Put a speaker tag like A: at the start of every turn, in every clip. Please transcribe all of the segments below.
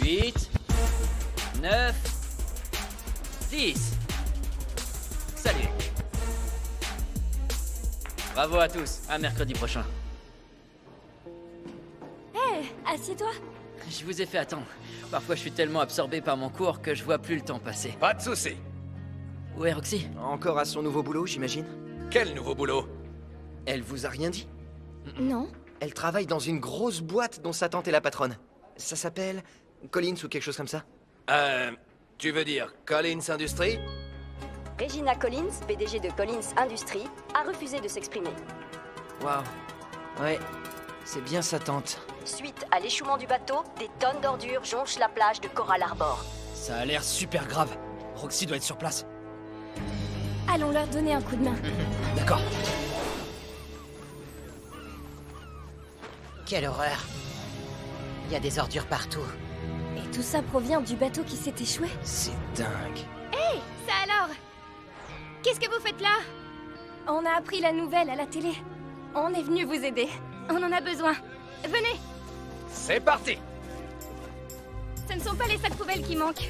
A: 8, 9, 10. Salut. Bravo à tous, à mercredi prochain.
B: Hé, assieds-toi.
A: Je vous ai fait attendre. Parfois je suis tellement absorbé par mon cours que je vois plus le temps passer.
C: Pas de soucis.
A: Où est Roxy?
D: Encore à son nouveau boulot, j'imagine?
C: Quel nouveau boulot?
D: Elle vous a rien dit?
B: Non.
D: Elle travaille dans une grosse boîte dont sa tante est la patronne. Ça s'appelle Collins ou quelque chose comme ça?
C: Tu veux dire Collins Industries?
E: Regina Collins, PDG de Collins Industries, a refusé de s'exprimer.
D: Waouh. Ouais, c'est bien sa tante.
E: Suite à l'échouement du bateau, des tonnes d'ordures jonchent la plage de Coral Harbor.
F: Ça a l'air super grave. Roxy doit être sur place.
B: Allons leur donner un coup de main.
F: D'accord.
G: Quelle horreur. Il y a des ordures partout.
B: Et tout ça provient du bateau qui s'est échoué?
D: C'est dingue.
B: Ça alors? Qu'est-ce que vous faites là? On a appris la nouvelle à la télé. On est venu vous aider. On en a besoin. Venez.
C: C'est parti!
B: Ce ne sont pas les sacs poubelles qui manquent.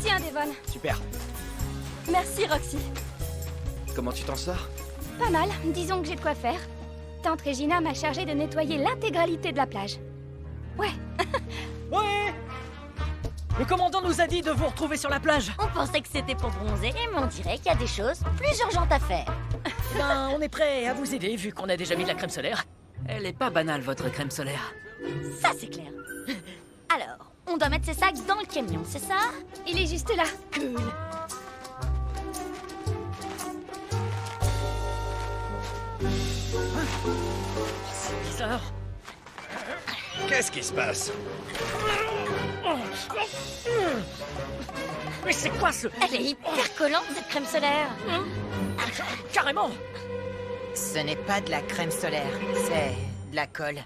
B: Tiens, Devon.
F: Super.
B: Merci, Roxy.
D: Comment tu t'en sors?
B: Pas mal. Disons que j'ai de quoi faire. Tante Regina m'a chargé de nettoyer l'intégralité de la plage. Ouais.
F: Ouais. Le commandant nous a dit de vous retrouver sur la plage.
H: On pensait que c'était pour bronzer, mais on dirait qu'il y a des choses plus urgentes à faire.
A: Ben, on est prêt à vous aider vu qu'on a déjà mis de la crème solaire. Elle est pas banale, votre crème solaire.
H: Ça, c'est clair. Alors, on doit mettre ces sacs dans le camion, c'est ça?
B: Il est juste là.
H: Cool.
A: C'est bizarre.
C: Qu'est-ce qui se passe?
A: Mais c'est quoi ce...
H: Elle est hyper collante, cette crème solaire.
A: Carrément.
G: Ce n'est pas de la crème solaire, c'est de la colle.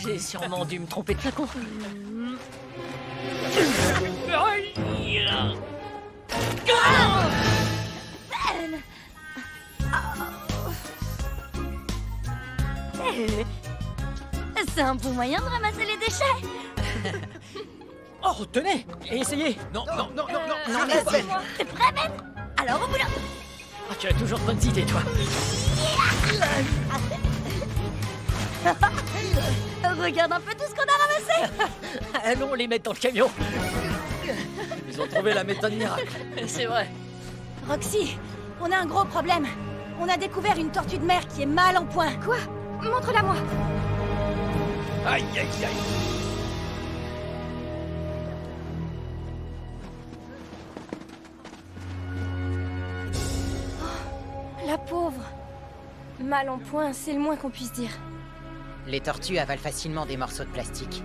A: J'ai sûrement dû me tromper de flacon.
H: C'est un bon moyen de ramasser les déchets.
F: Oh, tenez. Et essayez.
C: Non, non, non, non, non!
D: Non, mais c'est...
H: T'es prêt, Ben? Alors, au boulot.
A: Ah, tu as toujours de bonnes idées, toi.
H: Regarde un peu tout ce qu'on a ramassé.
A: Allons les mettre dans le camion.
F: Ils ont trouvé la méthode miracle.
A: C'est vrai.
B: Roxy, on a un gros problème. On a découvert une tortue de mer qui est mal en point. Quoi? Montre-la moi.
C: Aïe, aïe, aïe!
B: La pauvre. Mal en point, c'est le moins qu'on puisse dire.
G: Les tortues avalent facilement des morceaux de plastique.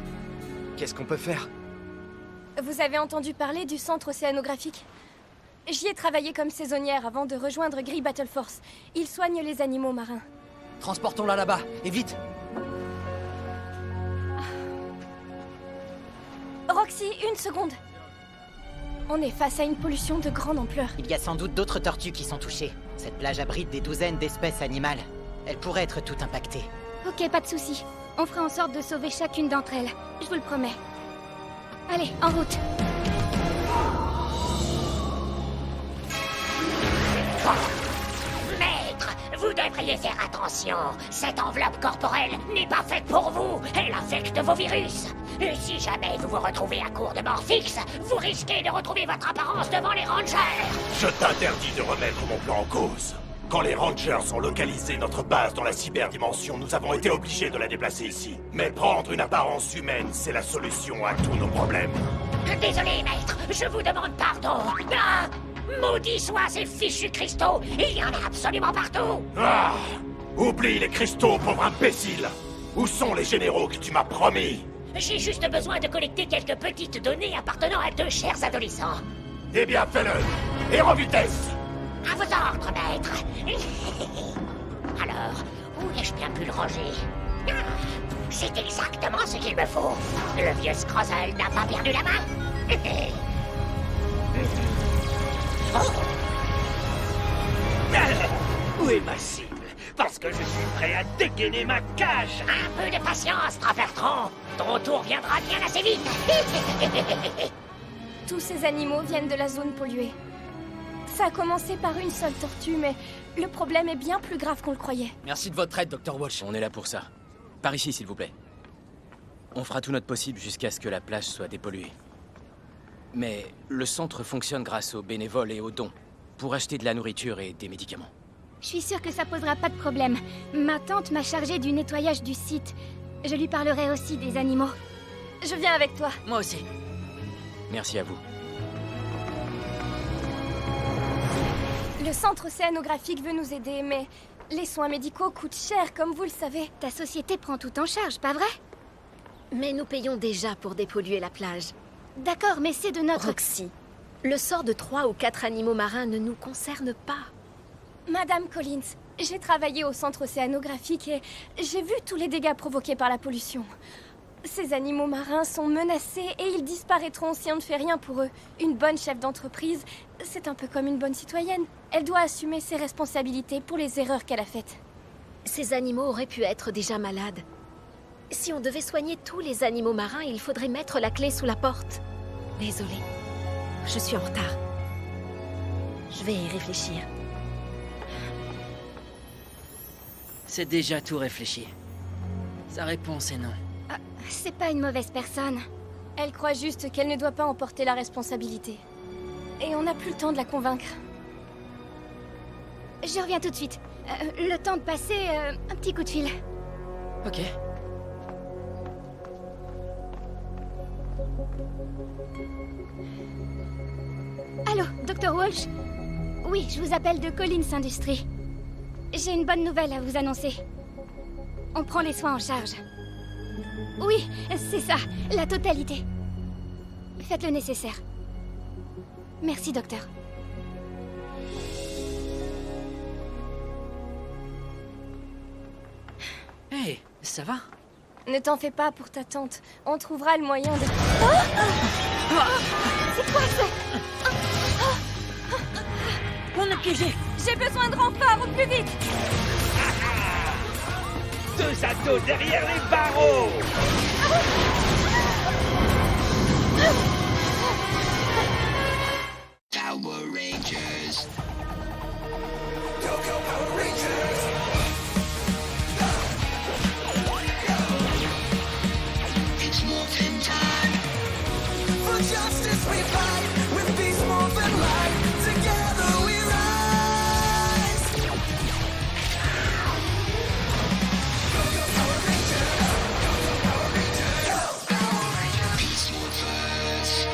D: Qu'est-ce qu'on peut faire?
B: Vous avez entendu parler du centre océanographique? J'y ai travaillé comme saisonnière avant de rejoindre Gree Battle Force. Ils soignent les animaux marins.
F: Transportons-la là-bas, et vite.
B: Roxy, une seconde. On est face à une pollution de grande ampleur.
G: Il y a sans doute d'autres tortues qui sont touchées. Cette plage abrite des douzaines d'espèces animales. Elles pourraient être toutes impactées.
B: Ok, pas de souci. On fera en sorte de sauver chacune d'entre elles. Je vous le promets. Allez, en route.
I: Maître, vous devriez faire attention. Cette enveloppe corporelle n'est pas faite pour vous. Elle affecte vos virus. Et si jamais vous vous retrouvez à court de mort fixe, vous risquez de retrouver votre apparence devant les rangers.
J: Je t'interdis de remettre mon plan en cause. Quand les Rangers ont localisé notre base dans la cyberdimension, nous avons été obligés de la déplacer ici. Mais prendre une apparence humaine, c'est la solution à tous nos problèmes.
I: Désolé, maître, je vous demande pardon. Ah, maudits soient ces fichus cristaux. Il y en a absolument partout.
J: Ah! Oublie les cristaux, pauvre imbécile! Où sont les généraux que tu m'as promis?
I: J'ai juste besoin de collecter quelques petites données appartenant à deux chers adolescents.
J: Eh bien, fais-le! Et en vitesse!
I: À vos ordres, maître. Alors, où ai-je bien pu le ranger? Ah, c'est exactement ce qu'il me faut. Le vieux Scrozzle n'a pas perdu la main. Oh.
J: Où est ma cible? Parce que je suis prêt à dégainer ma cage!
I: Un peu de patience, Trappertron. Ton retour viendra bien assez vite.
B: Tous ces animaux viennent de la zone polluée. Ça a commencé par une seule tortue, mais le problème est bien plus grave qu'on le croyait.
F: Merci de votre aide, Dr. Walsh.
A: On est là pour ça. Par ici, s'il vous plaît. On fera tout notre possible jusqu'à ce que la plage soit dépolluée. Mais le centre fonctionne grâce aux bénévoles et aux dons, pour acheter de la nourriture et des médicaments.
B: Je suis sûre que ça posera pas de problème. Ma tante m'a chargée du nettoyage du site. Je lui parlerai aussi des animaux. Je viens avec toi.
A: Moi aussi. Merci à vous.
B: Le centre océanographique veut nous aider, mais les soins médicaux coûtent cher, comme vous le savez. Ta société prend tout en charge, pas vrai?
K: Mais nous payons déjà pour dépolluer la plage.
B: D'accord, mais c'est de notre...
K: Roxy, le sort de 3 ou 4 animaux marins ne nous concerne pas.
B: Madame Collins, j'ai travaillé au centre océanographique et j'ai vu tous les dégâts provoqués par la pollution. Ces animaux marins sont menacés et ils disparaîtront si on ne fait rien pour eux. Une bonne chef d'entreprise, c'est un peu comme une bonne citoyenne. Elle doit assumer ses responsabilités pour les erreurs qu'elle a faites.
K: Ces animaux auraient pu être déjà malades. Si on devait soigner tous les animaux marins, il faudrait mettre la clé sous la porte. Désolée, je suis en retard. Je vais y réfléchir.
A: C'est déjà tout réfléchi. Sa réponse est non.
B: Ah, c'est pas une mauvaise personne. Elle croit juste qu'elle ne doit pas emporter la responsabilité. Et on n'a plus le temps de la convaincre. Je reviens tout de suite. Le temps de passer un petit coup de fil.
A: Ok.
B: Allô, Dr. Walsh? Oui, je vous appelle de Collins Industries. J'ai une bonne nouvelle à vous annoncer. On prend les soins en charge. Oui, c'est ça, la totalité. Faites le nécessaire. Merci, docteur.
A: Hey, ça va?
B: Ne t'en fais pas pour ta tante. On trouvera le moyen de... Oh, c'est quoi ça?
A: On est piégé!
B: J'ai besoin de renforts, au plus vite!
C: 2 ados derrière les barreaux!
L: Power Rangers.
J: Go, go, Power Rangers!
L: It's morphin' time.
M: For justice we fight, with peace, morphin' light. Together we rise. Go, go, Power Rangers. Go, go, Power Rangers. Go, Power Rangers.
L: Peace Morphers.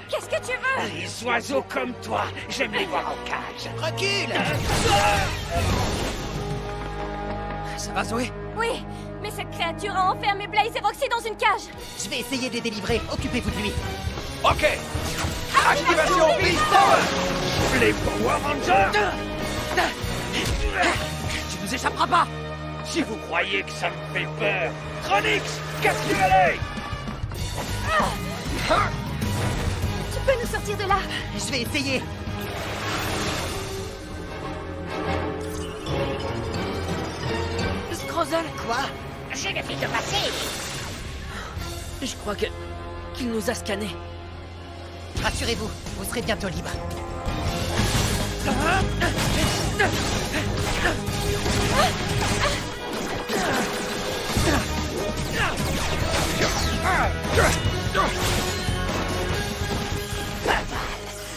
B: Qu'est-ce que tu veux?
C: Les oiseaux comme toi, j'aime les voir en cage.
G: Recule! Ça va, Zoé?
B: Oui, mais cette créature a enfermé Blaze et Roxy dans une cage.
G: Je vais essayer de les délivrer. Occupez-vous de lui.
C: Ok. Activation Beast Power. Les Power Rangers.
A: Tu nous échapperas pas!
C: Si vous croyez que ça me fait peur, Chronix, casse-les!
B: Tu peux nous sortir de là?
G: Je vais essayer.
A: Scrozzle!
G: Quoi?
I: Je ne fais que passer.
A: Je crois qu'il nous a scannés.
G: Rassurez-vous, vous serez bientôt libre.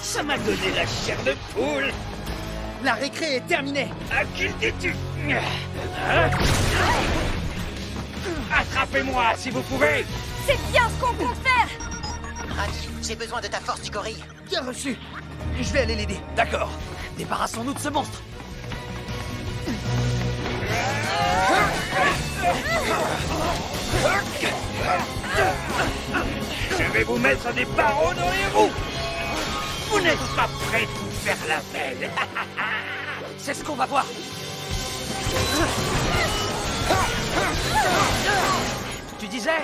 C: Ça m'a donné la chair de poule.
G: La récré est terminée.
C: À qui le dis-tu? Attrapez-moi si vous pouvez.
B: C'est bien ce qu'on compte faire.
G: Rani, j'ai besoin de ta force du gorille.
F: Bien reçu. Je vais aller l'aider.
C: D'accord.
F: Débarrassons-nous de ce monstre.
C: Je vais vous mettre des barreaux dans les roues. Vous n'êtes pas prêts de vous faire la belle.
F: C'est ce qu'on va voir. Tu disais?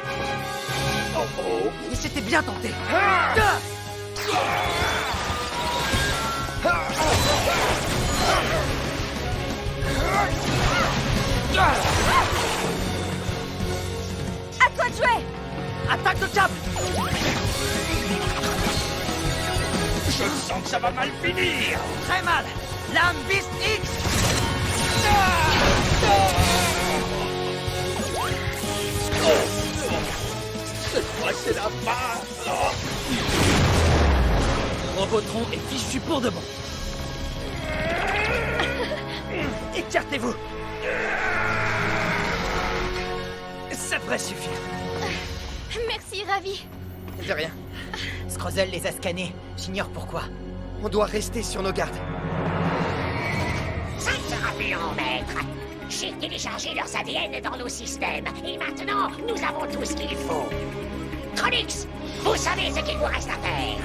C: Oh oh.
F: Mais c'était bien tenté.
C: va mal finir.
F: Très mal. Lame Beast X.
C: Cette fois, c'est la fin.
F: Robotron est fichu pour de bon. Écartez-vous. Ça devrait suffire.
B: Merci, Ravi.
D: De rien.
G: Scrozzle les a scannés. J'ignore pourquoi.
D: On doit rester sur nos gardes.
I: Ça ne sera plus long, maître. J'ai téléchargé leurs ADN dans nos systèmes. Et maintenant, nous avons tout ce qu'il faut. Trolix, vous savez ce qu'il vous reste à faire.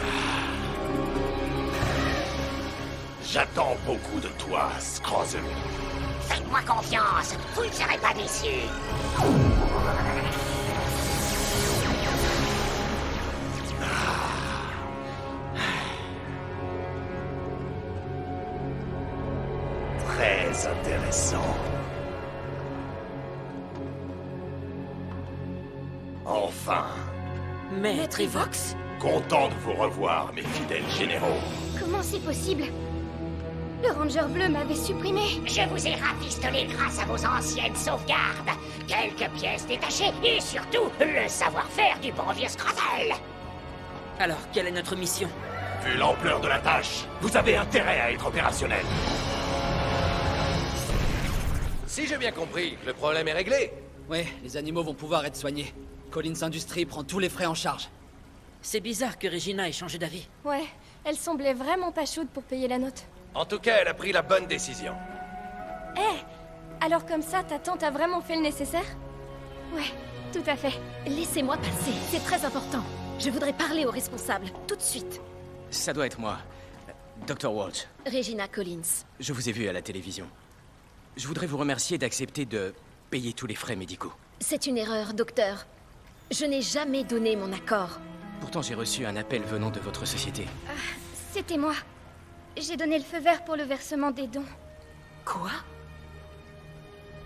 J: J'attends beaucoup de toi, Scrozzle.
I: Faites-moi confiance, vous ne serez pas déçus.
J: Très intéressant. Enfin,
H: Maître Evox?
J: Content de vous revoir, mes fidèles généraux.
B: Comment c'est possible? Le Ranger bleu m'avait supprimé.
I: Je vous ai rafistolé grâce à vos anciennes sauvegardes. Quelques pièces détachées et surtout le savoir-faire du bon vieux Scrozzle.
F: Alors, quelle est notre mission?
J: Vu l'ampleur de la tâche, vous avez intérêt à être opérationnel.
N: Si j'ai bien compris, le problème est réglé.
F: Ouais, les animaux vont pouvoir être soignés. Collins Industries prend tous les frais en charge. C'est bizarre que Regina ait changé d'avis.
B: Ouais, elle semblait vraiment pas chaude pour payer la note.
N: En tout cas, elle a pris la bonne décision.
B: Alors comme ça, ta tante a vraiment fait le nécessaire? Ouais, tout à fait.
K: Laissez-moi passer, c'est très important. Je voudrais parler aux responsables, tout de suite.
A: Ça doit être moi. Dr. Walsh.
K: Regina Collins.
A: Je vous ai vu à la télévision. Je voudrais vous remercier d'accepter de payer tous les frais médicaux.
K: C'est une erreur, docteur. Je n'ai jamais donné mon accord.
A: Pourtant, j'ai reçu un appel venant de votre société.
B: C'était moi. J'ai donné le feu vert pour le versement des dons.
K: Quoi?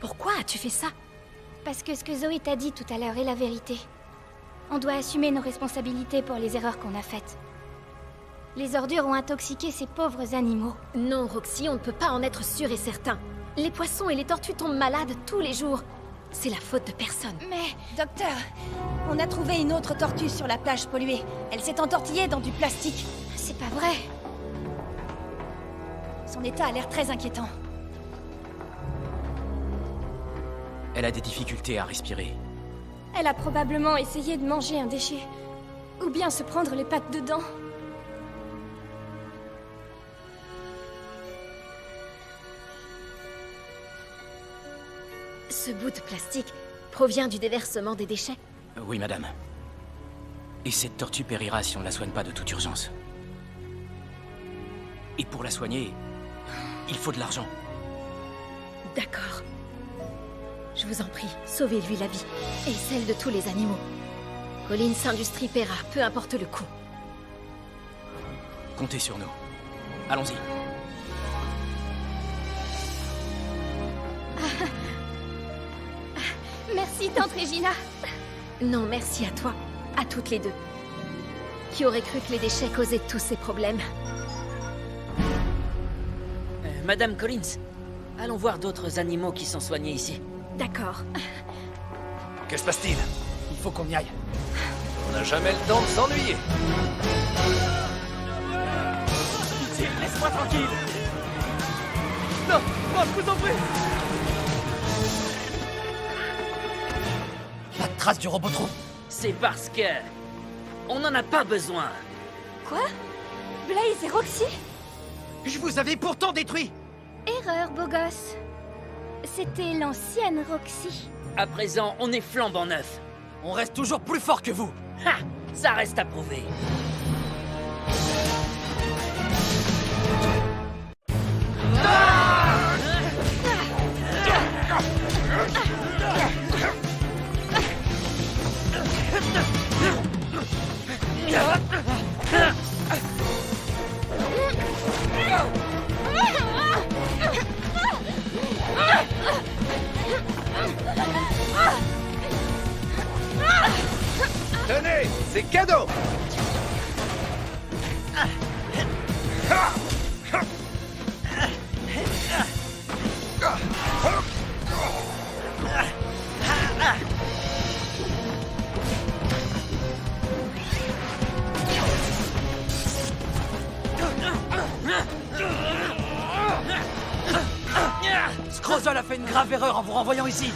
K: Pourquoi as-tu fait ça?
B: Parce que ce que Zoé t'a dit tout à l'heure est la vérité. On doit assumer nos responsabilités pour les erreurs qu'on a faites. Les ordures ont intoxiqué ces pauvres animaux.
K: Non, Roxy, on ne peut pas en être sûr et certain. Les poissons et les tortues tombent malades tous les jours. C'est la faute de personne.
O: Mais, docteur, on a trouvé une autre tortue sur la plage polluée. Elle s'est entortillée dans du plastique.
B: C'est pas vrai.
O: Son état a l'air très inquiétant.
A: Elle a des difficultés à respirer.
B: Elle a probablement essayé de manger un déchet. Ou bien se prendre les pattes dedans.
K: Ce bout de plastique provient du déversement des déchets?
A: Oui, madame. Et cette tortue périra si on ne la soigne pas de toute urgence. Et pour la soigner, il faut de l'argent.
K: D'accord. Je vous en prie, sauvez-lui la vie. Et celle de tous les animaux. Collins Industries paiera, peu importe le coût.
A: Comptez sur nous. Allons-y.
B: Merci, tante Regina.
K: Non, merci à toi. À toutes les deux. Qui aurait cru que les déchets causaient tous ces problèmes?
F: Madame Collins, allons voir d'autres animaux qui sont soignés ici.
K: D'accord.
N: Que se passe-t-il?
F: Il faut qu'on y aille.
N: On n'a jamais le temps de s'ennuyer.
F: Laisse-moi tranquille. Non, non, je vous en prie. Pas de trace du Robotron. C'est parce que... on n'en a pas besoin.
B: Quoi? Blaze et Roxy?
G: Je vous avais pourtant détruit.
B: Erreur, beau gosse. C'était l'ancienne Roxy.
F: À présent, on est flambant neuf. On reste toujours plus fort que vous. Ha! Ça reste à prouver.
N: Tenez, c'est cadeau.
F: Scrozzle a fait une grave erreur en vous renvoyant ici.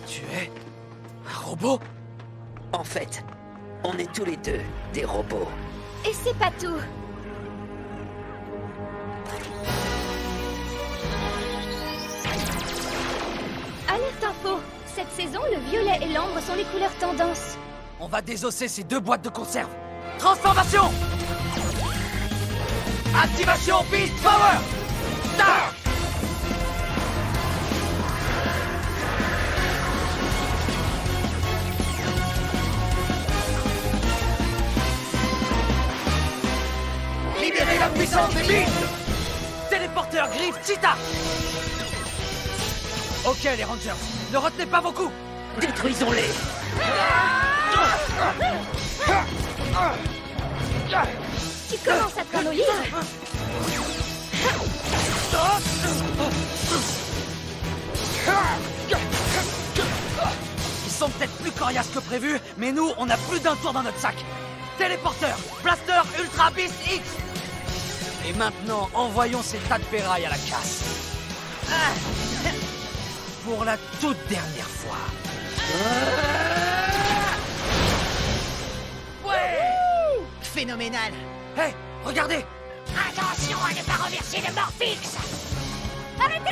F: Tu es un robot?
P: En fait, on est tous les deux des robots.
B: Et c'est pas tout. Alerte info. Cette saison, le violet et l'ambre sont les couleurs tendance.
F: On va désosser ces 2 boîtes de conserve. Transformation! Activation Beast Power! Start! Libérez la puissance des Beasts! Téléporteur griffe Cheetah! Ok les Rangers, ne retenez pas vos coups!
P: Détruisons-les!
B: Tu commences à te prendre au livre.
F: Ils sont peut-être plus coriaces que prévu, mais nous, on a plus d'un tour dans notre sac. Téléporteur, blaster, ultra beast X. Et maintenant, envoyons ces tas de ferrailles à la casse. Pour la toute dernière fois. Ouais!
G: Phénoménal!
F: Hé, regardez!
I: Attention à ne pas renverser le Morphix!
B: Arrêtez!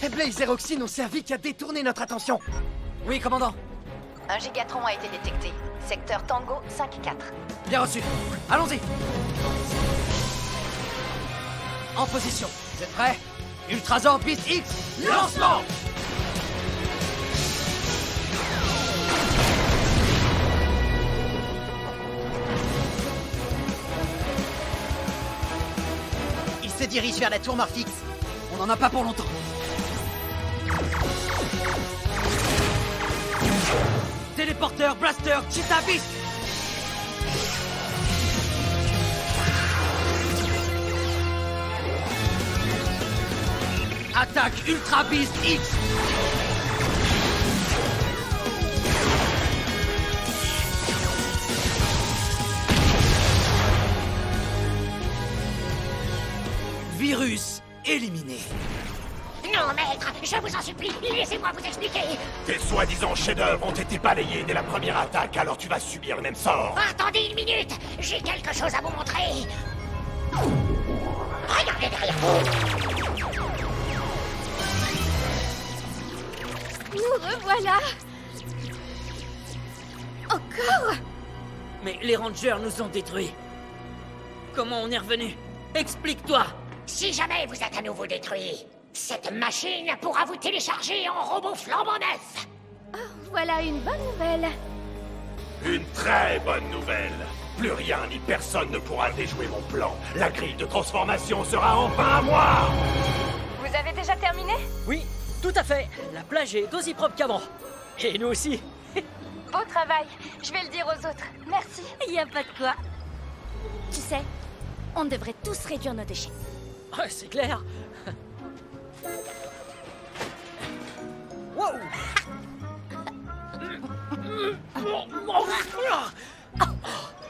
D: Blaze et Roxy n'ont servi qu'à détourner notre attention.
F: Oui, commandant.
E: Un gigatron a été détecté. Secteur Tango 5-4.
F: Bien reçu. Allons-y. En position. Vous êtes prêts? Ultrazord Beast X, lancement!
G: Il se dirige vers la tour Morphix.
F: On n'en a pas pour longtemps. Téléporteur, blaster, Cheetah Beast! Attaque Ultra Beast X! Virus éliminé.
I: Non, maître, je vous en supplie, laissez-moi vous expliquer.
J: Tes soi-disant chefs-d'œuvre ont été balayés dès la première attaque, alors tu vas subir le même sort.
I: Attendez une minute, j'ai quelque chose à vous montrer. Regardez derrière vous.
B: Nous revoilà. Encore?
F: Mais les Rangers nous ont détruits. Comment on est revenu? Explique-toi.
I: Si jamais vous êtes à nouveau détruit, cette machine pourra vous télécharger en robot flambant neuf.
B: Oh, voilà une bonne nouvelle.
J: Une très bonne nouvelle. Plus rien ni personne ne pourra déjouer mon plan. La grille de transformation sera enfin à moi.
E: Vous avez déjà terminé?
F: Oui, tout à fait. La plage est aussi propre qu'avant. Et nous aussi.
B: Beau travail. Je vais le dire aux autres. Merci.
H: Y a pas de quoi. Tu sais, on devrait tous réduire nos déchets.
F: Ouais, c'est clair. Wow.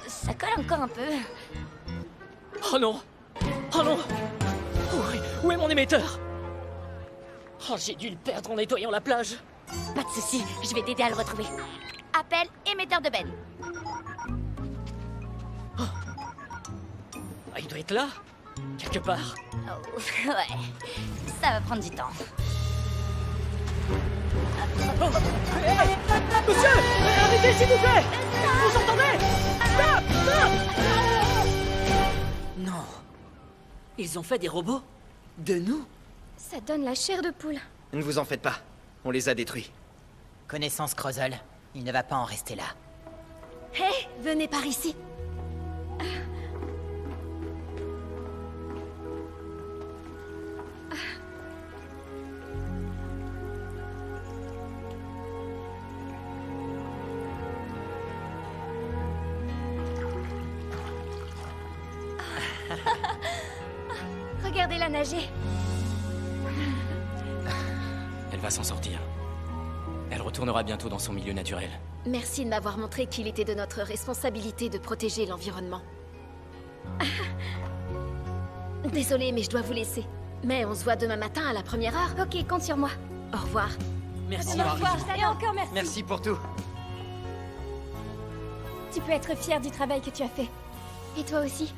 H: Ça colle encore un peu.
F: Oh non. Oh non. Où est mon émetteur? Oh, j'ai dû le perdre en nettoyant la plage.
H: Pas de soucis, je vais t'aider à le retrouver. Appel émetteur de Ben.
F: Ah, il doit être là, quelque part.
H: Oh, ouais, ça va prendre du temps.
F: Oh. Hey, monsieur, arrêtez s'il vous plaît. Vous entendez? Stop, stop. Non. Ils ont fait des robots? De nous?
B: Ça donne la chair de poule.
D: Ne vous en faites pas. On les a détruits.
G: Connaissance Scrozzle, il ne va pas en rester là.
H: Hé, venez par ici.
B: Regardez-la nager.
A: Elle va s'en sortir. Elle retournera bientôt dans son milieu naturel.
K: Merci de m'avoir montré qu'il était de notre responsabilité de protéger l'environnement. Désolée, mais je dois vous laisser. Mais on se voit demain matin à la première heure.
B: Ok, compte sur moi.
K: Au revoir.
G: Merci,
B: Au
G: Marie.
B: revoir. Et encore merci.
D: Merci pour tout.
B: Tu peux être fier du travail que tu as fait. Et toi aussi.